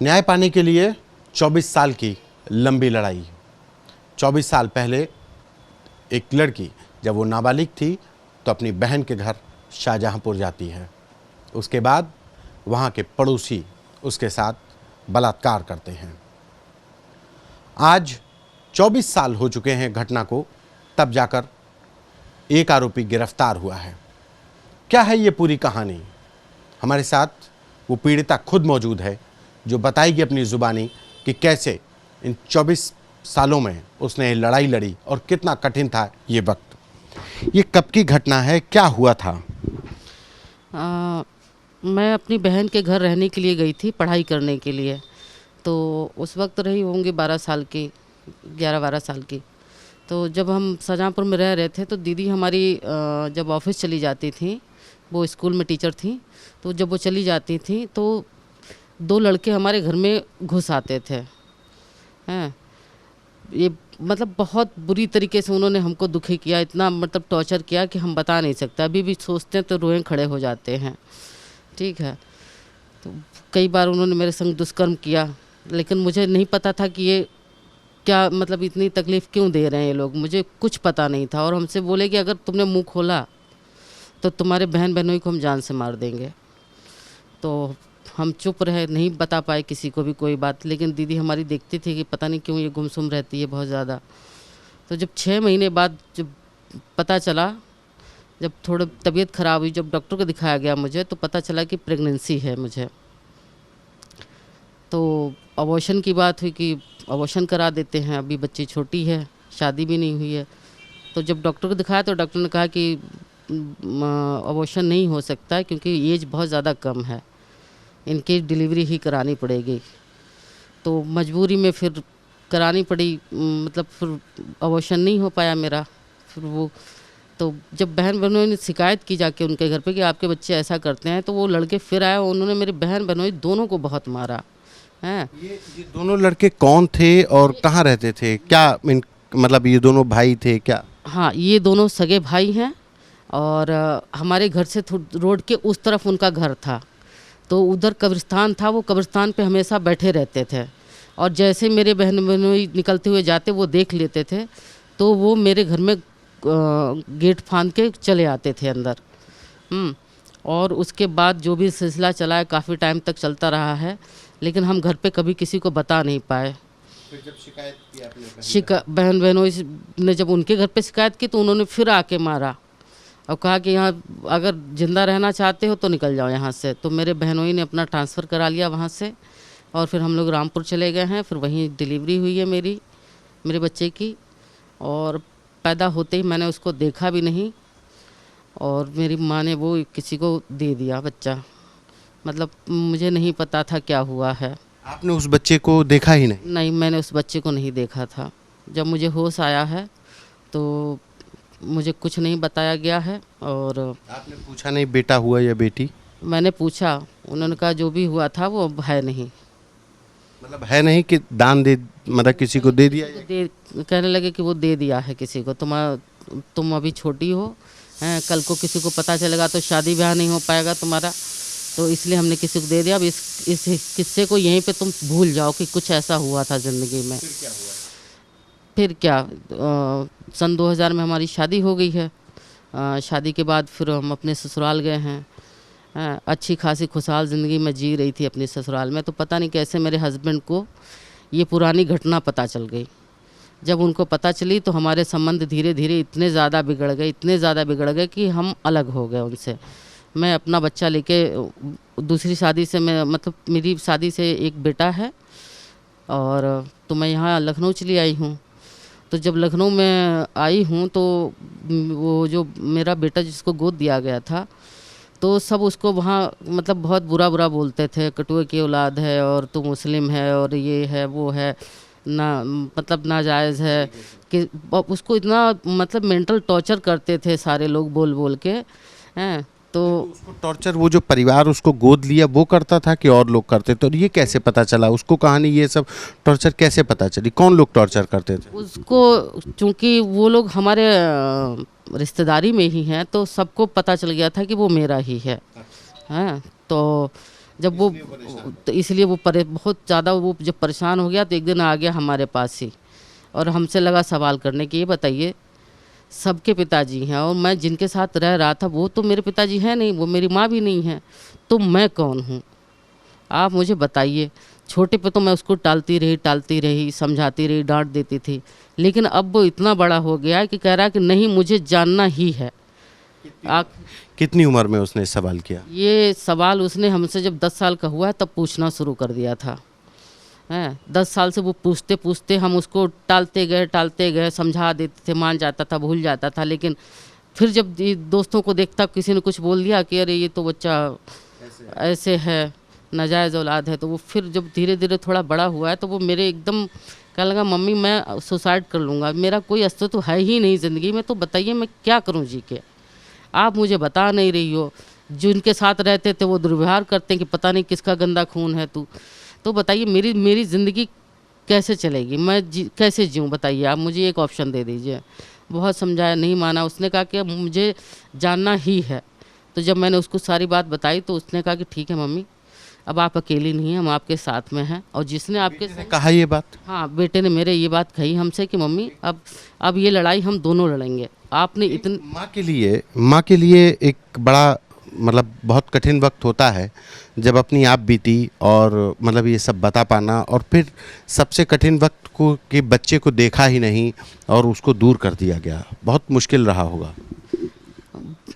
न्याय पाने के लिए 24 साल की लंबी लड़ाई। 24 साल पहले एक लड़की जब वो नाबालिग थी तो अपनी बहन के घर शाहजहांपुर जाती है। उसके बाद वहाँ के पड़ोसी उसके साथ बलात्कार करते हैं। आज 24 साल हो चुके हैं घटना को, तब जाकर एक आरोपी गिरफ्तार हुआ है। क्या है ये पूरी कहानी? हमारे साथ वो पीड़िता खुद मौजूद है जो बताएगी अपनी ज़ुबानी कि कैसे इन 24 सालों में उसने लड़ाई लड़ी और कितना कठिन था ये वक्त। ये कब की घटना है, क्या हुआ था? मैं अपनी बहन के घर रहने के लिए गई थी, पढ़ाई करने के लिए। तो उस वक्त रही होंगी 12 साल की, 11-12 साल की। तो जब हम शाहजहांपुर में रह रहे थे तो दीदी हमारी जब ऑफिस चली जाती थी, वो स्कूल में टीचर थी, तो जब वो चली जाती थी तो 2 लड़के हमारे घर में घुस आते थे। हैं, ये मतलब बहुत बुरी तरीके से उन्होंने हमको दुखी किया, इतना मतलब टॉर्चर किया कि हम बता नहीं सकते। अभी भी सोचते हैं तो रोएं खड़े हो जाते हैं। ठीक है, तो कई बार उन्होंने मेरे संग दुष्कर्म किया, लेकिन मुझे नहीं पता था कि ये क्या मतलब इतनी तकलीफ़ क्यों दे रहे हैं ये लोग, मुझे कुछ पता नहीं था। और हमसे बोले कि अगर तुमने मुंह खोला तो तुम्हारे बहन बहनोई को हम जान से मार देंगे। तो हम चुप रहे, नहीं बता पाए किसी को भी कोई बात। लेकिन दीदी हमारी देखती थी कि पता नहीं क्यों ये गुमसुम रहती है बहुत ज़्यादा। तो जब 6 महीने बाद जब पता चला, जब थोड़ी तबीयत ख़राब हुई, जब डॉक्टर को दिखाया गया मुझे, तो पता चला कि प्रेगनेंसी है मुझे। तो अबॉर्शन की बात हुई कि अबॉर्शन करा देते हैं, अभी बच्ची छोटी है, शादी भी नहीं हुई है। तो जब डॉक्टर को दिखाया तो डॉक्टर ने कहा कि अबॉर्शन नहीं हो सकता है क्योंकि एज बहुत ज़्यादा कम है, इनकी डिलीवरी ही करानी पड़ेगी। तो मजबूरी में फिर करानी पड़ी, मतलब फिर अबॉर्शन नहीं हो पाया मेरा। फिर वो तो जब बहन बहनों ने शिकायत की जाके उनके घर पे कि आपके बच्चे ऐसा करते हैं, तो वो लड़के फिर आए, उन्होंने मेरे बहन बहनोई दोनों को बहुत मारा है। ये दोनों लड़के कौन थे और कहाँ रहते थे? क्या मतलब ये दोनों भाई थे क्या? हाँ, ये दोनों सगे भाई हैं और हमारे घर से रोड के उस तरफ उनका घर था। तो उधर कब्रिस्तान था, वो कब्रिस्तान पे हमेशा बैठे रहते थे। और जैसे मेरे बहन बहनोई निकलते हुए जाते वो देख लेते थे, तो वो मेरे घर में गेट फांद के चले आते थे अंदर। और उसके बाद जो भी सिलसिला चला है काफ़ी टाइम तक चलता रहा है, लेकिन हम घर पे कभी किसी को बता नहीं पाए। फिर जब शिकायत की आपने बहन बहनों ने जब उनके घर पे शिकायत की तो उन्होंने फिर आके मारा और कहा कि यहाँ अगर ज़िंदा रहना चाहते हो तो निकल जाओ यहाँ से। तो मेरे बहनोई ने अपना ट्रांसफ़र करा लिया वहाँ से और फिर हम लोग रामपुर चले गए हैं। फिर वहीं डिलीवरी हुई है मेरे बच्चे की, और पैदा होते ही मैंने उसको देखा भी नहीं और मेरी माँ ने वो किसी को दे दिया बच्चा। मतलब मुझे नहीं पता था क्या हुआ है। आपने उस बच्चे को देखा ही नहीं? नहीं, मैंने उस बच्चे को नहीं देखा था। जब मुझे होश आया है तो मुझे कुछ नहीं बताया गया है। और आपने पूछा नहीं बेटा हुआ या बेटी? मैंने पूछा, उन्होंने कहा जो भी हुआ था वो अब है नहीं। मतलब है नहीं कि दान दे, मतलब किसी को दे दिया? कहने लगे कि वो दे दिया है किसी को, तुम अभी छोटी हो हैं, कल को किसी को पता चलेगा तो शादी ब्याह नहीं हो पाएगा तुम्हारा, तो इसलिए हमने किसी को दे दिया। अब इस किस्से को यहीं पे तुम भूल जाओ कि कुछ ऐसा हुआ था ज़िंदगी में। फिर क्या हुआ? फिर क्या, सन 2000 में हमारी शादी हो गई है। शादी के बाद फिर हम अपने ससुराल गए हैं। अच्छी खासी खुशहाल ज़िंदगी में जी रही थी अपने ससुराल में। तो पता नहीं कैसे मेरे हस्बैंड को ये पुरानी घटना पता चल गई। जब उनको पता चली तो हमारे संबंध धीरे धीरे इतने ज़्यादा बिगड़ गए कि हम अलग हो गए उनसे। मैं अपना बच्चा लेके दूसरी शादी से, मैं मतलब मेरी शादी से एक बेटा है, और तो मैं यहाँ लखनऊ चली आई हूँ। तो जब लखनऊ में आई हूँ तो वो जो मेरा बेटा जिसको गोद दिया गया था, तो सब उसको वहाँ मतलब बहुत बुरा बोलते थे, कटुए की औलाद है और तू मुस्लिम है और ये है वो है ना, मतलब नाजायज़ है कि उसको इतना मतलब मेंटल टॉर्चर करते थे सारे लोग बोल के हैं। तो उसको टॉर्चर वो जो परिवार उसको गोद लिया वो करता था कि और लोग करते थे? और ये कैसे पता चला उसको कहानी, ये सब टॉर्चर कैसे पता चली, कौन लोग टॉर्चर करते थे उसको? चूँकि वो लोग हमारे रिश्तेदारी में ही हैं तो सबको पता चल गया था कि वो मेरा ही है। हैं, तो जब वो तो इसलिए वो बहुत ज़्यादा वो जब परेशान हो गया तो एक दिन आ गया हमारे पास ही और हमसे लगा सवाल करने कि ये बताइए, सबके पिताजी हैं और मैं जिनके साथ रह रहा था वो तो मेरे पिताजी हैं नहीं, वो मेरी माँ भी नहीं है, तो मैं कौन हूँ? आप मुझे बताइए। छोटे पे तो मैं उसको टालती रही, समझाती रही, डांट देती थी, लेकिन अब वो इतना बड़ा हो गया है कि कह रहा है कि नहीं, मुझे जानना ही है। कितनी उम्र में उसने सवाल किया? ये सवाल उसने हमसे जब 10 साल का हुआ है तब पूछना शुरू कर दिया था। हैं 10 साल से वो पूछते पूछते हम उसको टालते गए, समझा देते थे, मान जाता था, भूल जाता था, लेकिन फिर जब दोस्तों को देखता, किसी ने कुछ बोल दिया कि अरे ये तो बच्चा ऐसे है, नाजायज़ औलाद है, तो वो फिर जब धीरे धीरे थोड़ा बड़ा हुआ है तो वो मेरे एकदम कहने लगा, मम्मी मैं सुसाइड कर लूँगा, मेरा कोई अस्तित्व है ही नहीं ज़िंदगी में, तो बताइए मैं क्या करूँ जी के? आप मुझे बता नहीं रही हो। जिनके साथ रहते थे वो दुर्व्यवहार करते हैं कि पता नहीं किसका गंदा खून है तू, तो बताइए मेरी ज़िंदगी कैसे चलेगी, मैं कैसे जीऊँ? बताइए, आप मुझे एक ऑप्शन दे दीजिए। बहुत समझाया, नहीं माना। उसने कहा कि मुझे जानना ही है। तो जब मैंने उसको सारी बात बताई तो उसने कहा कि ठीक है मम्मी, अब आप अकेली नहीं हैं, हम आपके साथ में हैं। और जिसने आपके ने कहा ये बात? हाँ, बेटे ने मेरे ये बात कही हमसे कि मम्मी अब ये लड़ाई हम दोनों लड़ेंगे। आपने इतनी माँ के लिए एक बड़ा मतलब बहुत कठिन वक्त होता है जब अपनी आप बीती और मतलब ये सब बता पाना, और फिर सबसे कठिन वक्त को कि बच्चे को देखा ही नहीं और उसको दूर कर दिया गया, बहुत मुश्किल रहा होगा।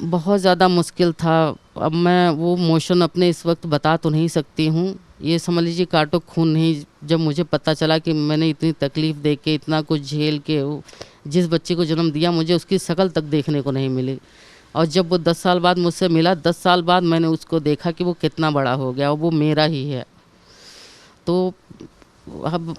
बहुत ज़्यादा मुश्किल था। अब मैं वो मोशन अपने इस वक्त बता तो नहीं सकती हूँ। ये समझ लीजिए काटो खून नहीं। जब मुझे पता चला कि मैंने इतनी तकलीफ़ दे के, इतना कुछ झेल के जिस बच्चे को जन्म दिया, मुझे उसकी शक्ल तक देखने को नहीं मिली। और जब वो 10 साल बाद मुझसे मिला, 10 साल बाद मैंने उसको देखा कि वो कितना बड़ा हो गया और वो मेरा ही है। तो अब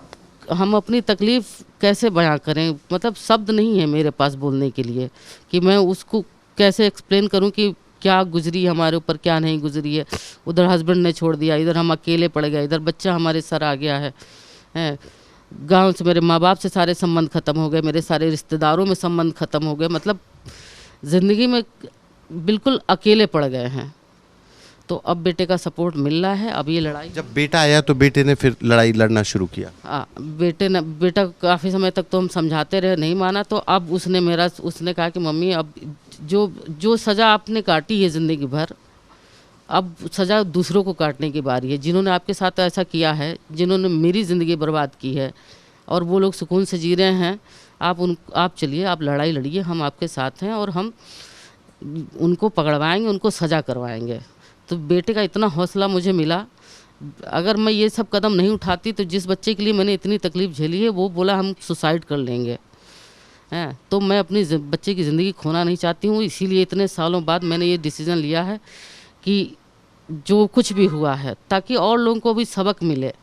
हम अपनी तकलीफ़ कैसे बयां करें? मतलब शब्द नहीं है मेरे पास बोलने के लिए कि मैं उसको कैसे एक्सप्लेन करूं कि क्या गुजरी हमारे ऊपर, क्या नहीं गुजरी है। उधर हस्बैंड ने छोड़ दिया, इधर हम अकेले पड़ गए, इधर बच्चा हमारे सर आ गया है। गांव से मेरे माँ बाप से सारे संबंध ख़त्म हो गए, मेरे सारे रिश्तेदारों में संबंध ख़त्म हो गए। मतलब ज़िंदगी में बिल्कुल अकेले पड़ गए हैं। तो अब बेटे का सपोर्ट मिल रहा है। अब ये लड़ाई, जब बेटा आया तो बेटे ने फिर लड़ाई लड़ना शुरू किया? बेटा काफ़ी समय तक तो हम समझाते रहे, नहीं माना। तो अब उसने कहा कि मम्मी, अब जो सज़ा आपने काटी है ज़िंदगी भर, अब सज़ा दूसरों को काटने की बारी है। जिन्होंने आपके साथ ऐसा किया है, जिन्होंने मेरी ज़िंदगी बर्बाद की है और वो लोग सुकून से जी रहे हैं, आप चलिए, आप लड़ाई लड़िए, हम आपके साथ हैं और हम उनको पकड़वाएंगे, उनको सज़ा करवाएंगे। तो बेटे का इतना हौसला मुझे मिला। अगर मैं ये सब कदम नहीं उठाती तो जिस बच्चे के लिए मैंने इतनी तकलीफ़ झेली है, वो बोला हम सुसाइड कर लेंगे। हैं, तो मैं अपनी बच्चे की ज़िंदगी खोना नहीं चाहती हूँ। इसीलिए इतने सालों बाद मैंने ये डिसीज़न लिया है कि जो कुछ भी हुआ है, ताकि और लोगों को भी सबक मिले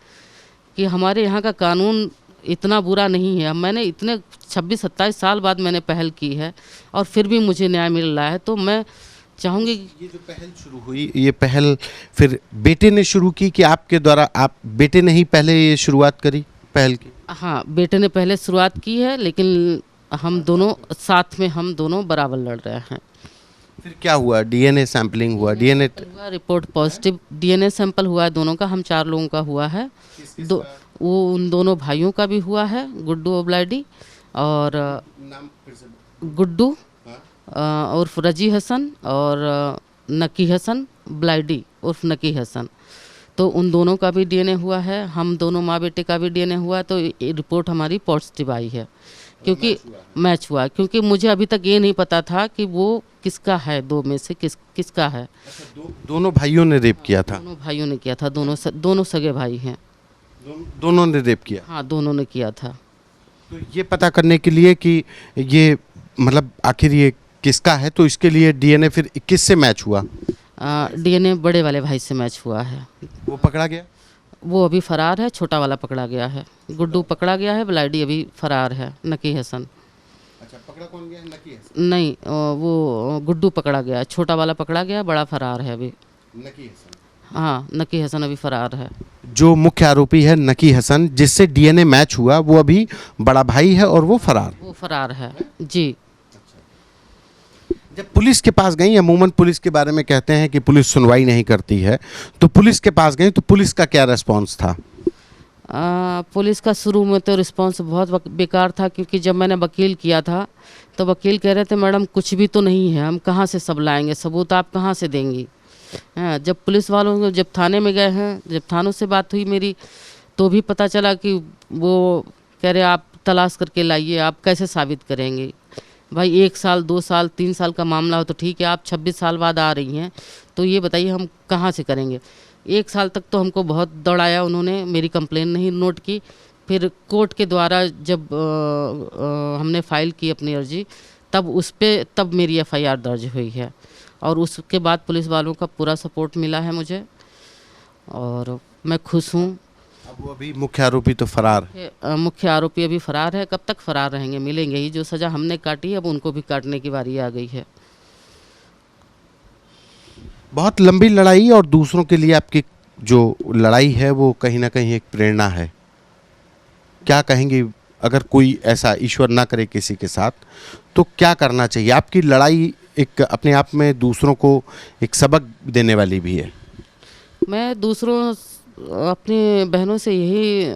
कि हमारे यहाँ का कानून इतना बुरा नहीं है। मैंने इतने 26-27 साल बाद मैंने पहल की है और फिर भी मुझे न्याय मिल रहा है। तो मैं चाहूँगी, ये जो पहल शुरू हुई, ये पहल फिर बेटे ने शुरू की कि आपके द्वारा? बेटे ने ही पहले ये शुरुआत करी पहल की? हाँ, बेटे ने पहले शुरुआत की है, लेकिन हम दोनों साथ में, हम दोनों बराबर लड़ रहे हैं। फिर क्या हुआ? डीएनए सैंपलिंग हुआ? डीएनए हुआ, रिपोर्ट पॉजिटिव डीएनए सैंपल हुआ है दोनों का। हम 4 लोगों का हुआ है। वो उन दोनों भाइयों का भी हुआ है, गुड्डू ओबलाइडी और गुड्डू उर्फ रजी हसन और नकी हसन ब्लाइडी उर्फ नकी हसन। तो उन दोनों का भी डीएनए हुआ है। हम दोनों माँ बेटे का भी डीएनए हुआ। तो ये रिपोर्ट हमारी पॉजिटिव आई है, क्योंकि मैच हुआ। क्योंकि मुझे अभी तक ये नहीं पता था कि वो किसका है, 2 में से किसका है। दोनों भाइयों ने रेप किया था? दोनों भाइयों ने किया था। दोनों सगे भाई हैं। दोनों ने रेप किया? हाँ, दोनों ने किया था। तो ये पता करने के लिए कि ये मतलब आखिर ये किसका है, तो इसके लिए डीएनए फिर किससे मैच हुआ? डीएनए बड़े वाले भाई से मैच हुआ है। वो पकड़ा गया? वो अभी फरार है। छोटा वाला पकड़ा गया है। गुड्डू पकड़ा गया है, ब्लाइडी अभी फरार है। नकी हसन। अच्छा, पकड़ा कौन गया है? नकी हसन? नहीं, वो गुड्डू पकड़ा गया है। छोटा वाला पकड़ा गया, बड़ा फरार है अभी। नकी हसन? हाँ, नकी हसन अभी फरार है। जो मुख्य आरोपी है नकी हसन, जिससे डीएनए मैच हुआ, वो अभी बड़ा भाई है और वो फरार है जी। जब पुलिस के पास गई, अमूमन पुलिस के बारे में कहते हैं कि पुलिस सुनवाई नहीं करती है, तो पुलिस के पास गई तो पुलिस का क्या रिस्पॉन्स था? पुलिस का शुरू में तो रिस्पांस बहुत बेकार था, क्योंकि जब मैंने वकील किया था तो वकील कह रहे थे मैडम कुछ भी तो नहीं है, हम कहाँ से सब लाएंगे, सबूत आप कहाँ से देंगी। हाँ, जब पुलिस वालों को जब थाने में गए हैं, जब थानों से बात हुई मेरी, तो भी पता चला कि वो कह रहे आप तलाश करके लाइए, आप कैसे साबित करेंगे। भाई 1 साल 2 साल 3 साल का मामला हो तो ठीक है, आप 26 साल बाद आ रही हैं, तो ये बताइए हम कहाँ से करेंगे। 1 साल तक तो हमको बहुत दौड़ाया उन्होंने, मेरी कंप्लेन नहीं नोट की। फिर कोर्ट के द्वारा जब हमने फाइल की अपनी अर्जी, तब मेरी एफआईआर दर्ज हुई है, और उसके बाद पुलिस वालों का पूरा सपोर्ट मिला है मुझे, और मैं खुश हूँ। अब वो अभी मुख्य आरोपी तो फरार है। मुख्य आरोपी अभी फरार है, कब तक फरार रहेंगे, मिलेंगे ही। जो सज़ा हमने काटी है अब उनको भी काटने की बारी आ गई है। बहुत लंबी लड़ाई, और दूसरों के लिए आपकी जो लड़ाई है वो कहीं ना कहीं एक प्रेरणा है। क्या कहेंगे, अगर कोई ऐसा ईश्वर ना करे किसी के साथ, तो क्या करना चाहिए? आपकी लड़ाई एक अपने आप में दूसरों को एक सबक देने वाली भी है। मैं अपनी बहनों से यही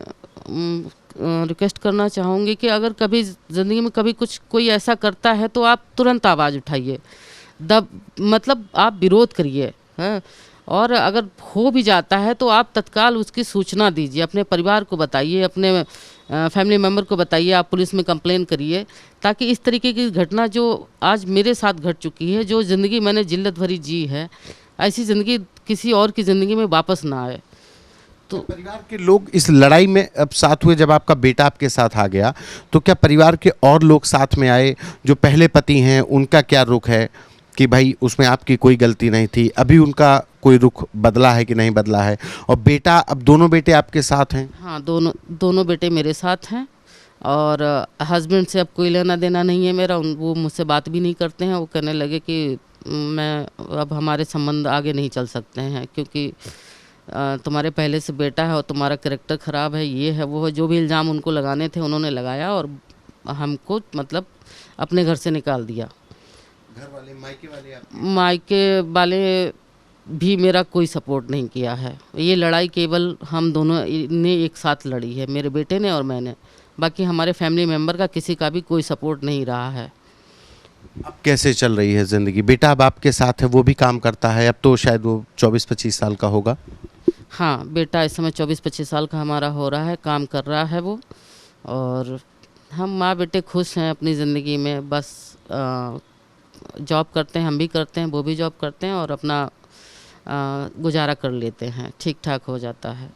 रिक्वेस्ट करना चाहूँगी कि अगर कभी ज़िंदगी में कभी कोई ऐसा करता है तो आप तुरंत आवाज़ उठाइए, मतलब आप विरोध करिए, हैं। और अगर हो भी जाता है तो आप तत्काल उसकी सूचना दीजिए, अपने परिवार को बताइए, अपने फैमिली मेम्बर को बताइए, आप पुलिस में कंप्लेन करिए, ताकि इस तरीके की घटना जो आज मेरे साथ घट चुकी है, जो ज़िंदगी मैंने जिल्लत भरी जी है, ऐसी ज़िंदगी किसी और की ज़िंदगी में वापस ना आए। तो परिवार के लोग इस लड़ाई में अब साथ हुए, जब आपका बेटा आपके साथ आ गया, तो क्या परिवार के और लोग साथ में आए? जो पहले पति हैं उनका क्या रुख है कि भाई उसमें आपकी कोई गलती नहीं थी? अभी उनका कोई रुख बदला है कि नहीं बदला है? और बेटा, अब दोनों बेटे आपके साथ हैं? हाँ, दोनों बेटे मेरे साथ हैं, और हस्बैंड से अब कोई लेना देना नहीं है मेरा। वो मुझसे बात भी नहीं करते हैं। वो कहने लगे कि अब हमारे संबंध आगे नहीं चल सकते हैं, क्योंकि तुम्हारे पहले से बेटा है और तुम्हारा कैरेक्टर ख़राब है, ये है वो है। जो भी इल्ज़ाम उनको लगाने थे उन्होंने लगाया, और हमको मतलब अपने घर से निकाल दिया। घर वाले, मायके वाले भी मेरा कोई सपोर्ट नहीं किया है। ये लड़ाई केवल हम दोनों ने एक साथ लड़ी है, मेरे बेटे ने और मैंने। बाकी हमारे फैमिली मेम्बर का किसी का भी कोई सपोर्ट नहीं रहा है। अब कैसे चल रही है ज़िंदगी? बेटा अब आपके साथ है, वो भी काम करता है? अब तो शायद वो 24-25 साल का होगा। हाँ, बेटा इस समय 24-25 साल का हमारा हो रहा है, काम कर रहा है वो। और हम माँ बेटे खुश हैं अपनी ज़िंदगी में। बस जॉब करते हैं, हम भी करते हैं, वो भी जॉब करते हैं, और अपना गुजारा कर लेते हैं, ठीक ठाक हो जाता है।